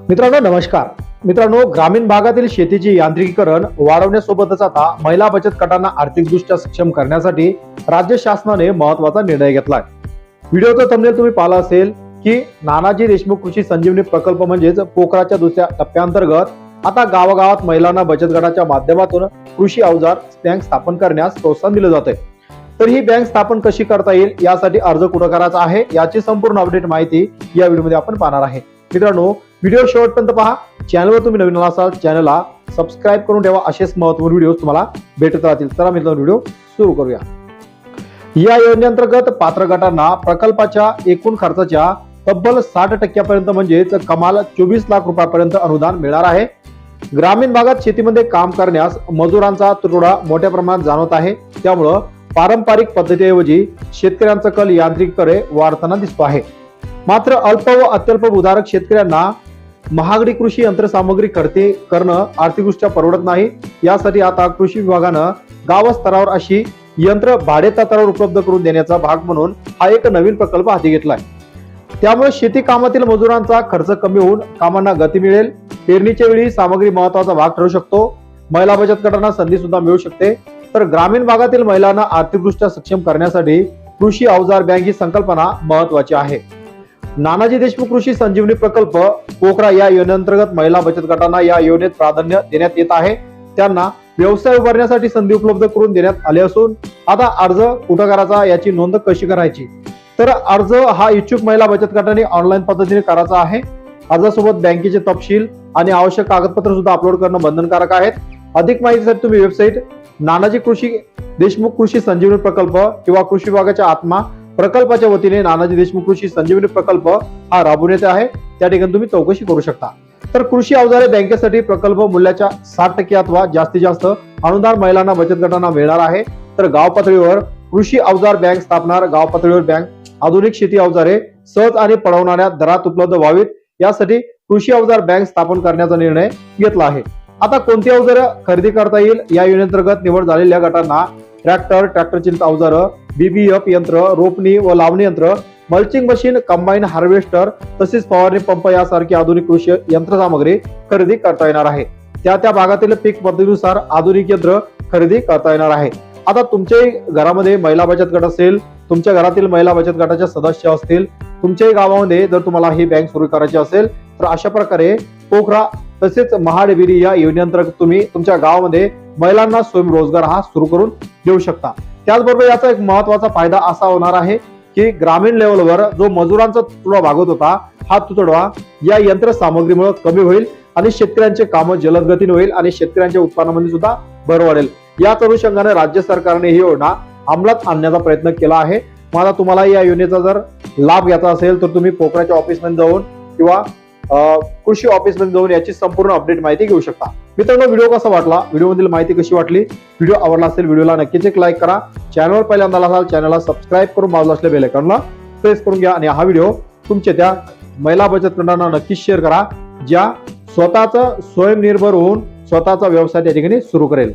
मित्रांनो नमस्कार. मित्रांनो, ग्रामीण भागातील शेतीचे यांत्रिकीकरण वाढवण्यासोबतच आता महिला बचत गटांना आर्थिकदृष्ट्या सक्षम करण्यासाठी राज्य शासनाने महत्त्वाचा निर्णय घेतलाय. व्हिडिओचा थंबनेल तुम्ही पाहिला असेल की नानाजी देशमुख कृषी संजीवनी प्रकल्प म्हणजेच पोखराच्या दुसऱ्या टप्प्याअंतर्गत आता गावागावात महिलांना बचत गटाच्या माध्यमातून कृषी अवजार बँक स्थापन करण्यास प्रोत्साहन दिले जाते. तर ही बँक स्थापन कशी करता येईल, यासाठी अर्ज कुठे करायचा आहे, याची संपूर्ण अपडेट माहिती या व्हिडिओमध्ये आपण पाहणार आहे. मित्रांनो, व्हिडिओ शेवटपर्यंत पहा. चॅनलवर तुम्ही नवीन असाल चॅनलला सबस्क्राईब करून ठेवा. असेच महत्त्वपूर्ण व्हिडिओ तुम्हाला भेटत राहतील. चला मित्रांनो, व्हिडिओ सुरू करूया. या योजनेअंतर्गत पात्र गटांना प्रकल्पाच्या एकूण खर्चाच्या तब्बल 60% म्हणजेच कमाल 24 लाख रुपयापर्यंत अनुदान मिळणार आहे. ग्रामीण भागात शेतीमध्ये काम करण्यास मजुरांचा तुटवडा मोठ्या प्रमाणात जाणवत आहे. त्यामुळं पारंपरिक पद्धतीऐवजी शेतकऱ्यांचा कल यांत्रिकीकरण वाढताना दिसतो आहे. मात्र अल्प व अत्यल्प उधारक शेतकऱ्यांना महागडी कृषी यंत्रसामग्री खरेदी करणं आर्थिकदृष्ट्या परवडत नाही. यासाठी आता कृषी विभागानं गावस्तरावर अशी यंत्र भाडेतत्त्वावर उपलब्ध करून देण्याचा भाग म्हणून हा एक नवीन प्रकल्प हाती घेतलाय. त्यामुळे शेती कामातील मजुरांचा खर्च कमी होऊन कामांना गती मिळेल. पेरणीच्या वेळी सामग्री महत्वाचा भाग ठरू शकतो. महिला बचत गटांना संधी सुद्धा मिळू शकते. तर ग्रामीण भागातील महिलांना आर्थिकदृष्ट्या सक्षम करण्यासाठी कृषी अवजार बँक ही संकल्पना महत्वाची आहे. नानाजी देशमुख कृषी संजीवनी प्रकल्प पोखरा या योजनेअंतर्गत महिला बचत गटांना या योजनेत प्राधान्य देण्यात येत आहे. त्यांना व्यवसाय उभारण्यासाठी संधी उपलब्ध करून देण्यात आले असून आता अर्ज कुठं करायचा, याची नोंद कशी करायची, तर अर्ज हा इच्छुक महिला बचत गटाने ऑनलाईन पद्धतीने करायचा आहे. अर्जासोबत बँकेचे तपशील आणि आवश्यक कागदपत्र सुद्धा अपलोड करणं बंधनकारक आहेत. अधिक माहितीसाठी तुम्ही वेबसाईट नानाजी देशमुख कृषी संजीवनी प्रकल्प किंवा कृषी विभागाच्या आत्मा प्रकल्पाच्या वतीने नानाजी देशमुख कृषी संजीवनी प्रकल्प हा राबवण्यात आहे, त्या ठिकाणी तुम्ही चौकशी करू शकता. तर कृषी अवजारे बँकेसाठी प्रकल्प मूल्याच्या 60% अथवा जास्तीत जास्त अनुदान महिलांना बचत गटांना मिळणार आहे. तर गाव पातळीवर कृषी अवजार बँक स्थापणार. गाव पातळीवर बँक आधुनिक शेती अवजारे सहज आणि परवडणाऱ्या दरात उपलब्ध व्हावीत, यासाठी कृषी अवजार बँक स्थापन करण्याचा निर्णय घेतला आहे. आता कोणती अवजारे खरेदी करता येईल, या योजनेअंतर्गत निवड झालेल्या गटांना ट्रॅक्टर चालित अवजारं, BBF यंत्र, रोपणी व लावणी यंत्र, मल्चिंग मशीन, कंबाईन हार्वेस्टर तसेच फवारणी पंप यासारखी आधुनिक कृषी यंत्रसामग्री खरेदी करता येणार आहे. त्या भागातील पीक पद्धतीनुसार आधुनिक यंत्र खरेदी करता येणार आहे. आता तुमच्याही घरामध्ये महिला बचत गट असेल, तुमच्या घरातील महिला बचत गटाच्या सदस्य असतील, तुमच्याही गावामध्ये जर तुम्हाला ही बँक सुरू करायची असेल तर अशा प्रकारे पोखरा तसेच महाडेबिरी या योजनेअंतर्गत तुम्ही तुमच्या गावामध्ये महिलांना स्वयंरोजगार हा सुरू करून देऊ शकता. त्याचबरोबर याचा एक महत्वाचा फायदा असा होणार आहे की ग्रामीण लेवलवर जो मजुरांचा तुटवडा भागत होता, हा तुटवडा या यंत्र सामग्रीमुळे कमी होईल आणि शेतकऱ्यांचे काम जलद गतीने होईल आणि शेतकऱ्यांच्या उत्पन्नामध्ये सुद्धा भर वाढेल. याच अनुषंगाने राज्य सरकारने ही योजना अंमलात आणण्याचा प्रयत्न केला आहे. मला तुम्हाला या योजनेचा जर लाभ घ्यायचा असेल तर तुम्ही पोखराच्या ऑफिसमध्ये जाऊन किंवा कृषी ऑफिसमध्ये जाऊन याची संपूर्ण अपडेट माहिती घेऊ शकता. मित्रांनो, व्हिडिओ कसा वाटला, व्हिडिओमधील माहिती कशी वाटली, व्हिडिओ आवडला असेल व्हिडिओला नक्कीच एक लाईक करा. चॅनलवर पहिल्यांदा असाल चॅनलला सबस्क्राईब करून बाजूला असलेल्या बेल आयकॉनला प्रेस करून घ्या आणि हा व्हिडिओ तुमच्या त्या महिला बचत गटांना नक्कीच शेअर करा, ज्या स्वतःच स्वयंनिर्भर होऊन स्वतःचा व्यवसाय त्या ठिकाणी सुरू करेल.